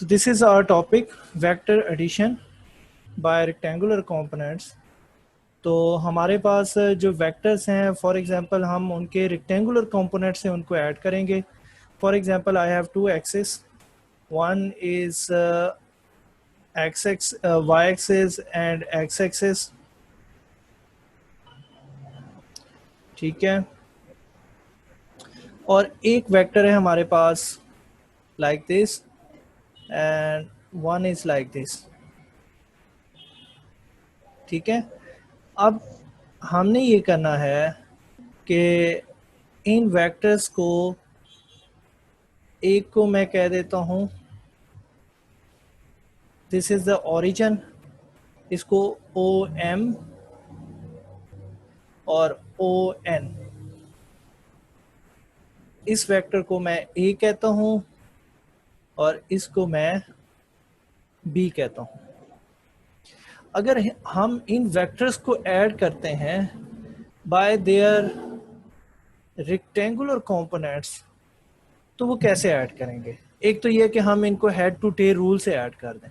So this is our topic, vector addition by rectangular components. तो हमारे पास जो vectors हैं, फॉर एग्जांपल हम उनके रेक्टेंगुलर कंपोनेंट से उनको ऐड करेंगे. For example I have two axis, one is X Y axis and X axis. ठीक है, और एक वेक्टर है हमारे पास like this and one is like this. ठीक है, अब हमने ये करना है कि इन वेक्टर्स को, एक को मैं कह देता हूँ दिस इज द ओरिजिन, इसको ओ एम और ओ एन. इस वेक्टर को मैं ए कहता हूँ और इसको मैं बी कहता हूँ. अगर हम इन वेक्टर्स को ऐड करते हैं बाय देयर रेक्टेंगुलर कंपोनेंट्स, तो वो कैसे ऐड करेंगे? एक तो ये कि हम इनको हेड टू टेल रूल से ऐड कर दें,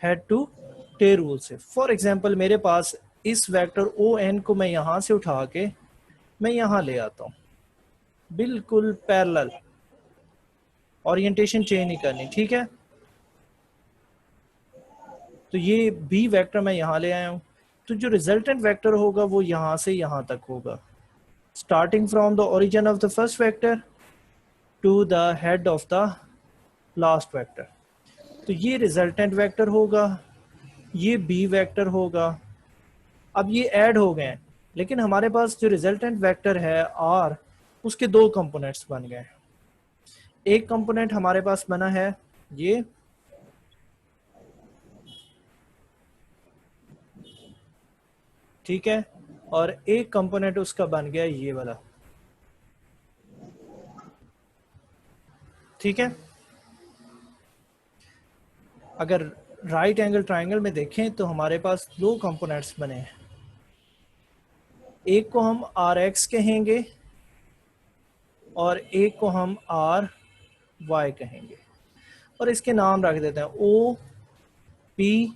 हेड टू टेल रूल से. फॉर एग्जांपल मेरे पास इस वेक्टर ओ एन को मैं यहाँ से उठा के मैं यहाँ ले आता हूँ, बिल्कुल पैरेलल, ओरिएंटेशन चेंज नहीं करनी. ठीक है, तो ये बी वेक्टर मैं यहाँ ले आया हूँ, तो जो रिजल्टेंट वेक्टर होगा वो यहाँ से यहाँ तक होगा, starting from the origin of the first vector to the head of the last vector. तो ये रिजल्टेंट वेक्टर होगा, ये बी वेक्टर होगा. अब ये ऐड हो गए, लेकिन हमारे पास जो रिजल्टेंट वेक्टर है आर, उसके दो कंपोनेंट्स बन गए. एक कंपोनेंट हमारे पास बना है ये, ठीक है, और एक कंपोनेंट उसका बन गया ये वाला. ठीक है, अगर राइट एंगल ट्राइंगल में देखें तो हमारे पास दो कंपोनेंट्स बने हैं. एक को हम आर एक्स कहेंगे और एक को हम आर वाई कहेंगे, और इसके नाम रख देते हैं ओ पी,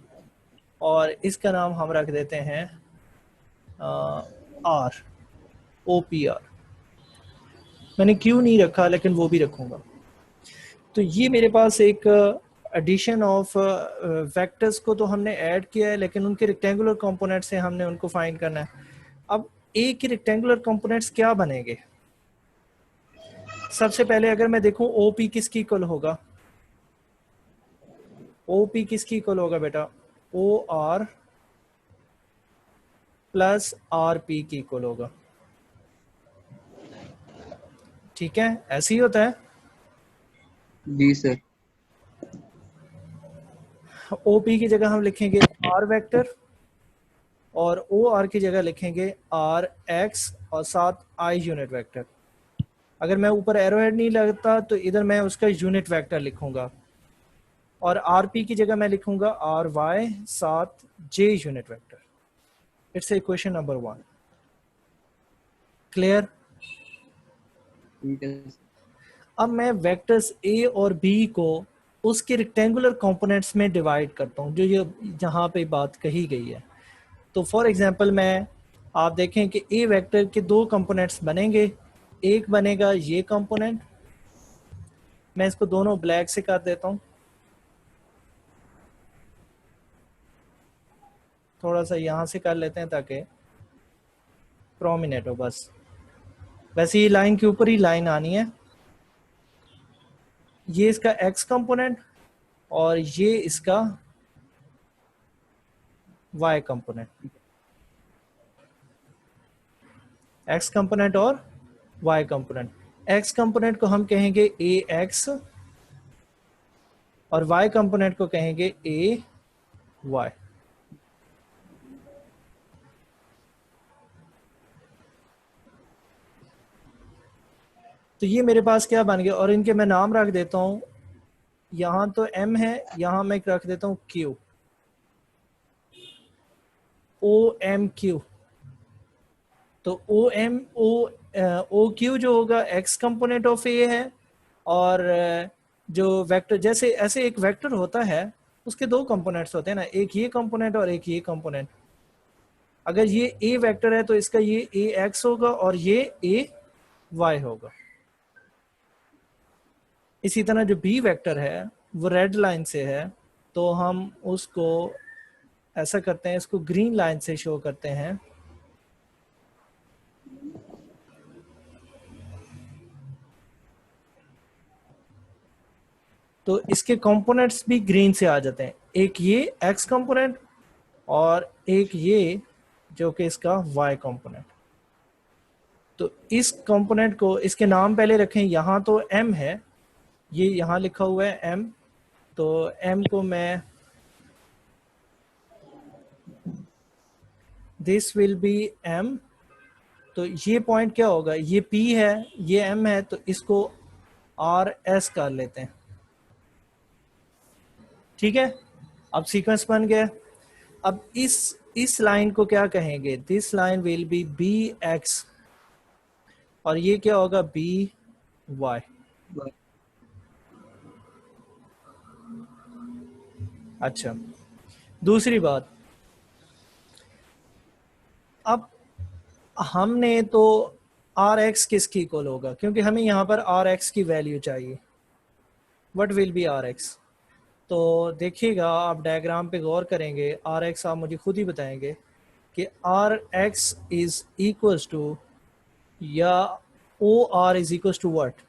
और इसका नाम हम रख देते हैं आर, ओ पी आर. मैंने क्यों नहीं रखा, लेकिन वो भी रखूंगा. तो ये मेरे पास एक एडिशन ऑफ वेक्टर्स को तो हमने ऐड किया है, लेकिन उनके रेक्टेंगुलर कंपोनेंट से हमने उनको फाइंड करना है. अब ए के रेक्टेंगुलर कंपोनेंट्स क्या बनेंगे? सबसे पहले अगर मैं देखूं ओ पी किसकी इक्वल होगा, ओ पी किसकी इक्वल होगा बेटा? O R plus R P की इक्वल होगा. ठीक है, ऐसे ही होता है. जी सर. ओ पी की जगह हम लिखेंगे आर वेक्टर, और ओ आर की जगह लिखेंगे आर एक्स और साथ आई यूनिट वेक्टर. अगर मैं ऊपर एरोहेड नहीं लगता तो इधर मैं उसका यूनिट वेक्टर लिखूंगा, और आर पी की जगह मैं लिखूंगा आर वाई साथ J unit vector. It's equation number 1. Clear? अब मैं वेक्टर्स ए और बी को उसके रेक्टेंगुलर कंपोनेंट्स में डिवाइड करता हूँ, जो ये जहाँ पे बात कही गई है. तो फॉर एग्जांपल मैं, आप देखें कि ए वेक्टर के दो कंपोनेंट्स बनेंगे. एक बनेगा ये कंपोनेंट, मैं इसको दोनों ब्लैक से कर देता हूँ, थोड़ा सा यहाँ से कर लेते हैं ताकि प्रोमिनेंट हो. बस वैसे ये लाइन के ऊपर ही लाइन आनी है. ये इसका एक्स कंपोनेंट और ये इसका वाई कंपोनेंट. एक्स कंपोनेंट और वाई कंपोनेंट. एक्स कंपोनेंट को हम कहेंगे ए एक्स और वाई कंपोनेंट को कहेंगे ए वाई. तो ये मेरे पास क्या बन गया, और इनके मैं नाम रख देता हूं. यहां तो एम है, यहां मैं रख देता हूं क्यू, ओ एम क्यू. तो ओ एम ओ क्यू जो होगा एक्स कंपोनेंट ऑफ ए है, और जो वेक्टर जैसे ऐसे एक वेक्टर होता है उसके दो कंपोनेंट्स होते हैं ना, एक ये कंपोनेंट और एक ये कंपोनेंट। अगर ये ए वेक्टर है तो इसका ये ए एक्स होगा और ये ए वाई होगा। इसी तरह जो बी वेक्टर है वो रेड लाइन से है, तो हम उसको ऐसा करते हैं, इसको ग्रीन लाइन से शो करते हैं। तो इसके कंपोनेंट्स भी ग्रीन से आ जाते हैं, एक ये एक्स कंपोनेंट और एक ये जो कि इसका वाई कंपोनेंट। तो इस कंपोनेंट को इसके नाम पहले रखें, यहाँ तो m है, ये यहाँ लिखा हुआ है m, तो m को मैं दिस विल बी m, तो ये पॉइंट क्या होगा, ये p है ये m है, तो इसको rs कर लेते हैं। ठीक है, अब सीक्वेंस बन गया। अब इस लाइन को क्या कहेंगे, this line will be B X और ये क्या होगा बी वाई। अच्छा, दूसरी बात, अब हमने तो आर एक्स किसकी इक्वल होगा, क्योंकि हमें यहाँ पर आर एक्स की वैल्यू चाहिए। What will be R X, तो देखिएगा आप डायग्राम पे गौर करेंगे, आर एक्स आप मुझे खुद ही बताएंगे कि R X is equals to, या O R is equals to what,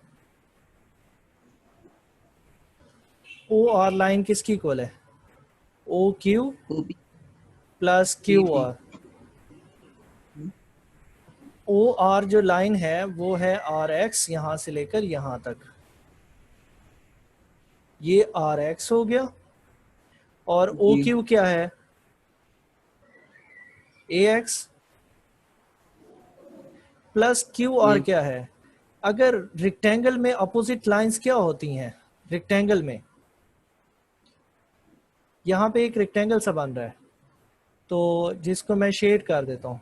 O R line किसकी इक्वल है, O Q OP plus Q PP R. O R जो लाइन है वो है आर एक्स यहां से लेकर यहां तक, ये आर एक्स हो गया, और ओ जी क्यू क्या है, A X plus Q R ये क्या है। अगर रेक्टेंगल में अपोजिट लाइंस क्या होती हैं, रेक्टेंगल में यहाँ पे एक रेक्टेंगल सा बन रहा है, तो जिसको मैं शेड कर देता हूँ।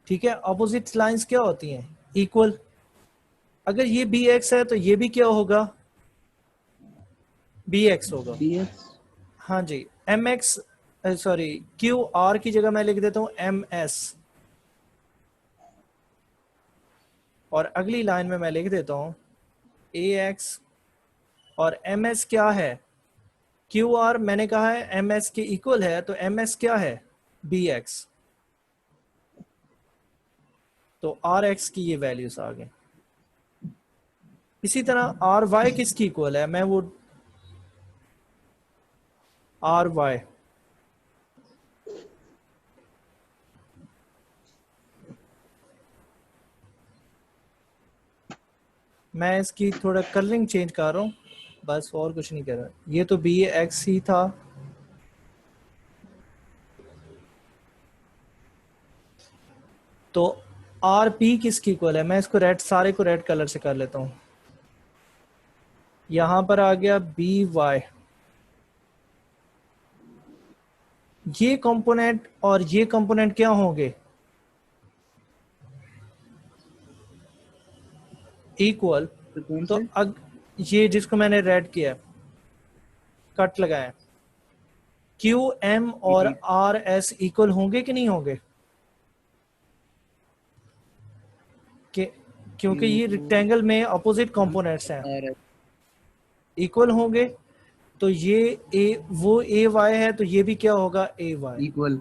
ठीक है, अपोजिट लाइंस क्या होती हैं, इक्वल। अगर ये बी एक्स है तो ये भी क्या होगा, बी एक्स होगा। BX हाँ जी, M X, sorry Q R की जगह मैं लिख देता हूँ एम एस, और अगली लाइन में मैं लिख देता हूँ ए एक्स, और एम एस क्या है, क्यू आर मैंने कहा है एम एस के इक्वल है, तो एम एस क्या है, बी एक्स, तो आर एक्स की ये वैल्यूज आ गई। इसी तरह आर वाई किसकी इक्वल है, मैं वो आर वाई, मैं इसकी थोड़ा कलरिंग चेंज कर रहा हूँ बस, और कुछ नहीं कर रहा। ये तो बी एक्स ही था, तो आर पी किसकी इक्वल है, मैं इसको रेड, सारे को रेड कलर से कर लेता हूँ। यहां पर आ गया बी वाई, ये कंपोनेंट और ये कंपोनेंट क्या होंगे, इक्वल। तो कौन तो से ये जिसको मैंने रेड किया, कट लगाया, क्यू एम और PP आर एस इक्वल होंगे कि नहीं होंगे, कि क्योंकि ये Q रेक्टेंगल में अपोजिट कंपोनेंट्स हैं, R इक्वल होंगे। तो ये ए, वो ए वाई है, तो ये भी क्या होगा, ए वाई। equal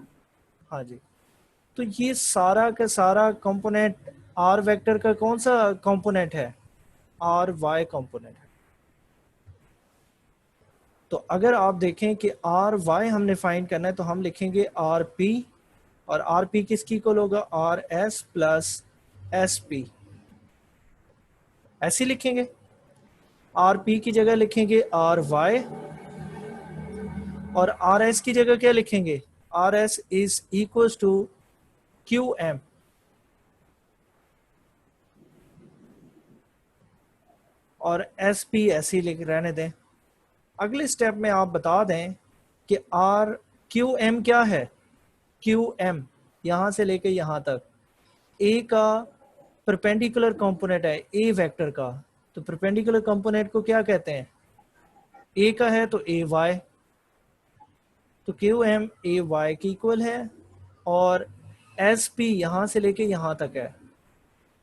हाँ जी, तो ये सारा का सारा कंपोनेंट आर वेक्टर का कौन सा कंपोनेंट है, आर वाई कंपोनेंट है। तो अगर आप देखें कि आर वाई हमने फाइंड करना है, तो हम लिखेंगे आर पी, और आर पी किसकी इक्वल होगा, R S plus S P, ऐसे लिखेंगे। आर पी की जगह लिखेंगे आर वाई, और आर एस की जगह क्या लिखेंगे, R S is equal to Q M, और एस पी ऐसे ही लिख रहने दें। अगले स्टेप में आप बता दें कि आर क्यू एम क्या है, क्यू एम यहां से लेके यहां तक ए का परपेंडिकुलर कंपोनेंट है, ए वेक्टर का, तो परपेंडिकुलर कंपोनेंट को क्या कहते हैं? ए का है तो ए वाई, तो क्यू एम ए वाई के इक्वल है, और एस पी यहाँ से लेके यहाँ तक है,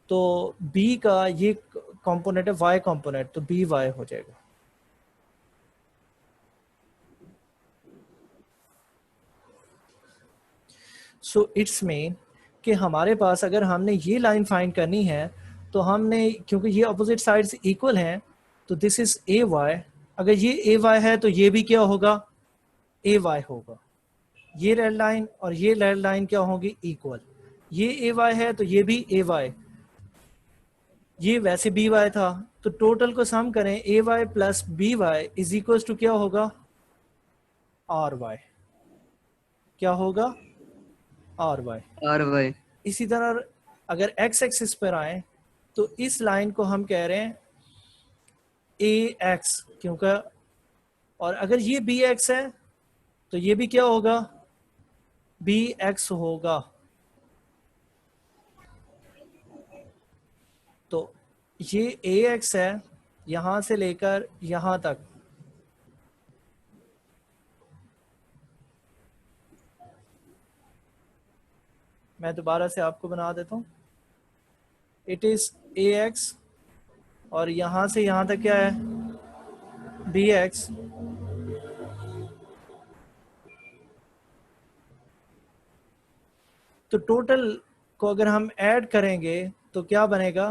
तो बी का ये कंपोनेंट है वाई कंपोनेंट, तो बी वाई हो जाएगा। सो इट्स मीन कि हमारे पास अगर हमने ये लाइन फाइंड करनी है तो हमने, क्योंकि ये अपोजिट साइड्स इक्वल हैं, तो दिस इज ए वाई। अगर ये ए वाई है तो ये भी क्या होगा? ए वाई होगा। ये रेड लाइन और ये रेड लाइन क्या होगी? इक्वल। ये ए वाई है तो ये भी ए वाई, ये वैसे बी वाई था, तो टोटल को सम करें, A Y plus B Y is equal to क्या होगा? R Y. क्या होगा? R Y. R Y. इसी तरह अगर एक्स एक्सिस पर आए तो इस लाइन को हम कह रहे हैं ए एक्स, क्योंकि, और अगर ये बी एक्स है तो ये भी क्या होगा? बी एक्स होगा। तो ये ए एक्स है यहां से लेकर यहां तक, मैं दोबारा से आपको बना देता हूं। इट इज ए एक्स, और यहां से यहां तक क्या है? B x. तो टोटल को अगर हम ऐड करेंगे तो क्या बनेगा?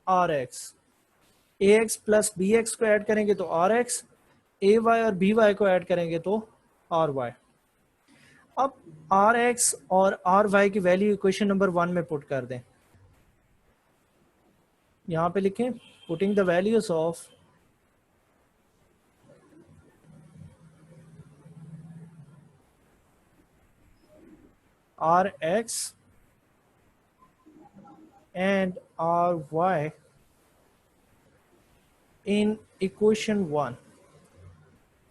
R X. A X plus B X को ऐड करेंगे तो आर एक्स, ए वाई और बी वाई को ऐड करेंगे तो आर वाई। अब आर एक्स और आर वाई की वैल्यू इक्वेशन नंबर 1 में पुट कर दें। यहां पे लिखें putting the values of R X and ry in equation 1.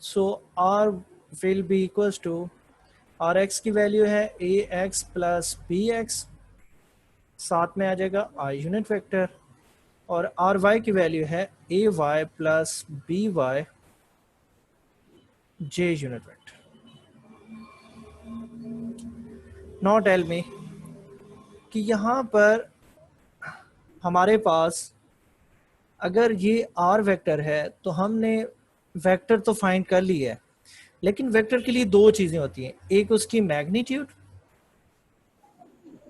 So r will be equals to, rx की वैल्यू है ax प्लस bx, साथ में आ जाएगा i यूनिट वेक्टर, और ry की वैल्यू है ay plus by j unit vector. Now tell me कि यहाँ पर हमारे पास अगर ये r वेक्टर है तो हमने वेक्टर तो फाइंड कर लिया है, लेकिन वेक्टर के लिए दो चीजें होती हैं, एक उसकी मैग्नीट्यूड,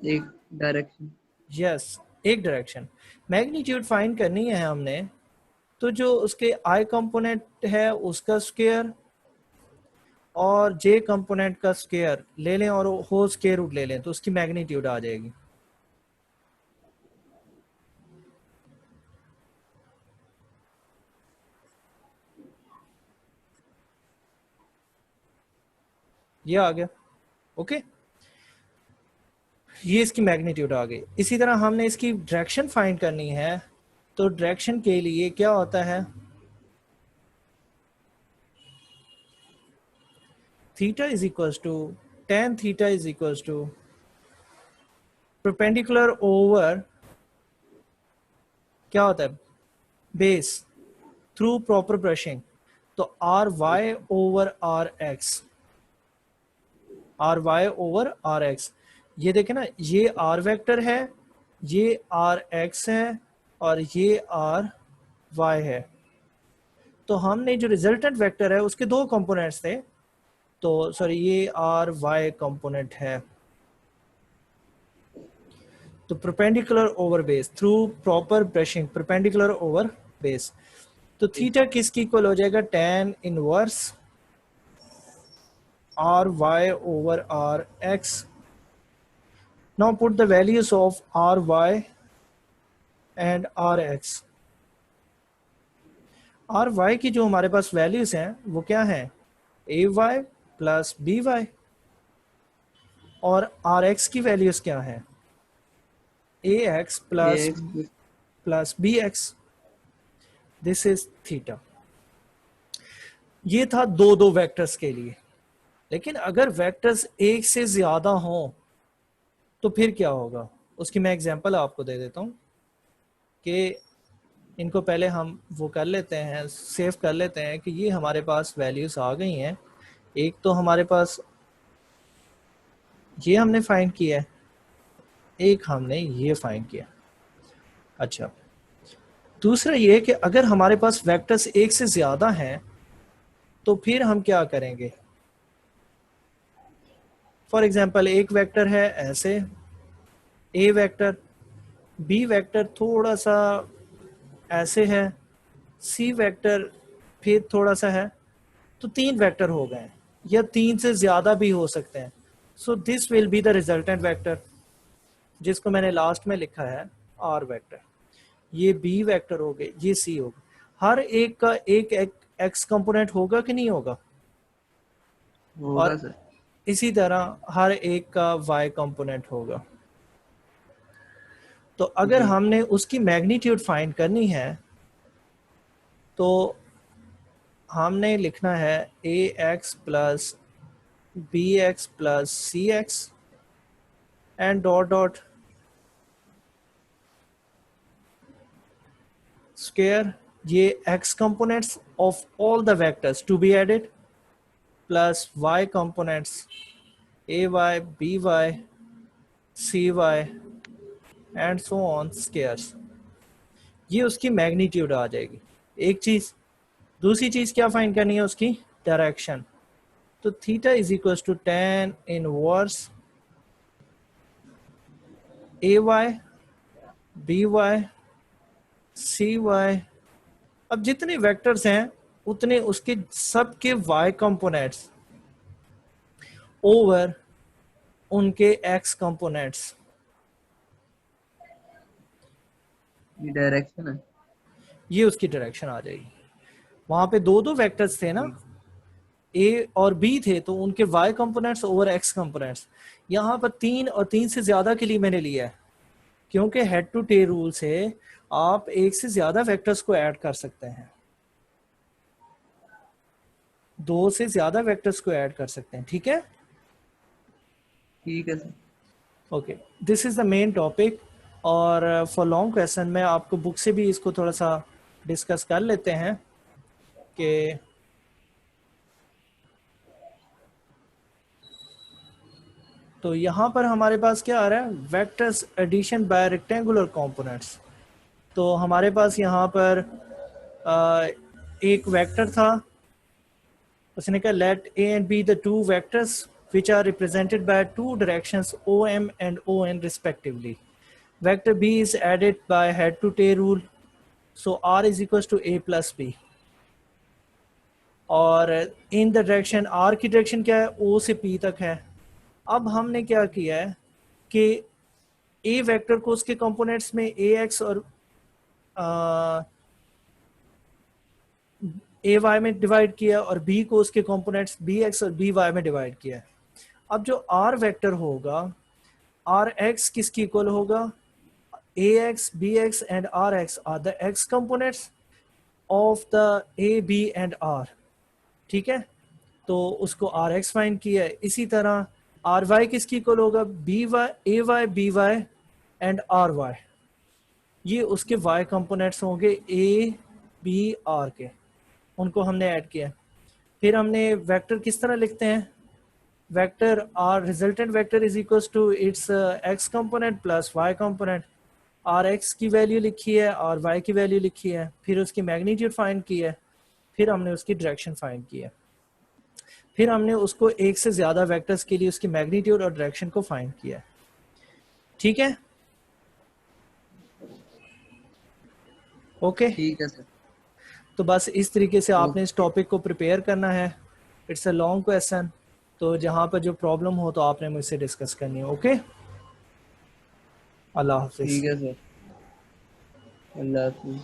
एक डायरेक्शन। यस, एक डायरेक्शन। मैग्नीट्यूड फाइंड करनी है हमने, तो जो उसके आई कंपोनेंट है उसका स्क्वायर और जे कंपोनेंट का स्क्वायर ले लें और होल स्क्वायर रूट ले लें तो उसकी मैग्नीट्यूड आ जाएगी। ये आ गया, ओके, ये इसकी मैग्नीट्यूड आ गई। इसी तरह हमने इसकी डायरेक्शन फाइंड करनी है, तो डायरेक्शन के लिए क्या होता है? Theta is equals to tan theta is equals to perpendicular over क्या होता है? बेस थ्रू प्रॉपर ब्रशिंग, तो R Y over R X, R Y over R X. ये देखें ना, ये आर वेक्टर है, ये आर एक्स है, और ये आर वाई है। तो हमने जो रिजल्टेंट वेक्टर है उसके दो कंपोनेंट्स थे, तो सॉरी ये आर वाई कंपोनेंट है। तो perpendicular over base through proper brushing, perpendicular over base, तो थीटा किसकी इक्वल हो जाएगा? tan inverse R Y over R X. Now put the values of R Y and R X. R Y की जो हमारे पास वैल्यूज हैं वो क्या है? A Y plus B Y, और आर एक्स की वैल्यूज क्या है? A X plus B X. This is theta. ये था दो दो वेक्टर्स के लिए, लेकिन अगर वेक्टर्स एक से ज्यादा हों तो फिर क्या होगा? उसकी मैं एग्जांपल आपको दे देता हूं कि इनको पहले हम वो कर लेते हैं, सेव कर लेते हैं कि ये हमारे पास वैल्यूज़ आ गई हैं। एक तो हमारे पास ये हमने फाइंड किया है, एक हमने ये फाइंड किया। अच्छा, दूसरा ये कि अगर हमारे पास वेक्टर्स एक से ज़्यादा हैं तो फिर हम क्या करेंगे। फॉर एग्जांपल एक वेक्टर है ऐसे, ए वेक्टर, बी वेक्टर थोड़ा सा ऐसे है, सी वेक्टर फिर थोड़ा सा है, तो 3 वेक्टर हो गए, या 3 से ज़्यादा भी हो सकते हैं। So this will be the resultant vector, जिसको मैंने लास्ट में लिखा है आर वेक्टर। ये बी वेक्टर हो गए, ये सी होगा। हर एक का एक एक्स कंपोनेंट होगा कि नहीं होगा, होगा और सर। इसी तरह हर एक का वाई कंपोनेंट होगा। तो अगर जी। हमने उसकी मैग्नीट्यूड फाइंड करनी है तो हमने लिखना है A X plus B X plus C X and dot dot square ये x components of all the vectors to be added plus y components ay, by, cy and so on squares। ये उसकी magnitude आ जाएगी एक चीज। दूसरी चीज क्या find करनी है, उसकी डायरेक्शन। तो theta is equal to tan inverse ay, by, cy। अब जितने वेक्टर्स हैं उतने उसके सबके y कंपोनेंट्स ओवर उनके x कंपोनेंट्स। ये डायरेक्शन है। ये उसकी डायरेक्शन आ जाएगी। वहां पे दो दो वेक्टर्स थे ना, ठीक। ए और बी थे, तो उनके Y components over X components. यहाँ पर 3 और 3 से ज्यादा के लिए मैंने लिया है, क्योंकि हेड टू टेल रूल से आप एक से ज्यादा वेक्टर्स को ऐड कर सकते हैं, 2 से ज्यादा वेक्टर्स को ऐड कर सकते हैं। ठीक है, ठीक है sir. Okay, this is the main topic. और फॉर लॉन्ग क्वेश्चन में आपको बुक से भी इसको थोड़ा सा डिस्कस कर लेते हैं कि तो यहाँ पर हमारे पास क्या आ रहा है, vectors addition by rectangular components. तो हमारे पास यहाँ पर एक वेक्टर था, उसने कहा let A and B the two vectors which are represented by two directions OM and ON respectively. Vector B is added by head to tail rule, so R is equals to A plus B। और in the direction, R की direction क्या है, O से P तक है। अब हमने क्या किया है कि A वेक्टर को उसके कंपोनेंट्स में AX और ए वाई में डिवाइड किया, और बी को उसके कंपोनेंट्स बी एक्स और बी वाई में डिवाइड किया। अब जो आर वेक्टर होगा, आर एक्स किसकी इक्वल होगा, A X, B X and R X are the X components of the A, B and R. ठीक है, तो उसको आर एक्स फाइंड किया है। इसी तरह आर वाई किसकी इक्वल होगा, B Y, A Y, B Y and R Y. ये उसके वाई कंपोनेंट्स होंगे ए, बी, आर के, उनको हमने ऐड किया। फिर हमने वेक्टर किस तरह लिखते हैं, vector R resultant vector is equals to its X component plus Y component. R X की वैल्यू लिखी है, आर वाई की वैल्यू लिखी है, फिर उसकी मैग्नीट्यूड फाइंड की है, फिर हमने उसकी डायरेक्शन फाइंड की है, फिर हमने उसको एक से ज्यादा वेक्टर्स के लिए उसकी मैग्नीट्यूड और डायरेक्शन को फाइंड किया है। ठीक है, ओके। ठीक है सर। तो बस इस तरीके से आपने इस ओके। टॉपिक को प्रिपेयर करना है। इट्स अ लॉन्ग क्वेश्चन, तो जहाँ पर जो प्रॉब्लम हो तो आपने मुझसे डिस्कस करनी है। ओके, अल्लाह हाफिज़। ठीक है सर। अल्लाह हाफिज़।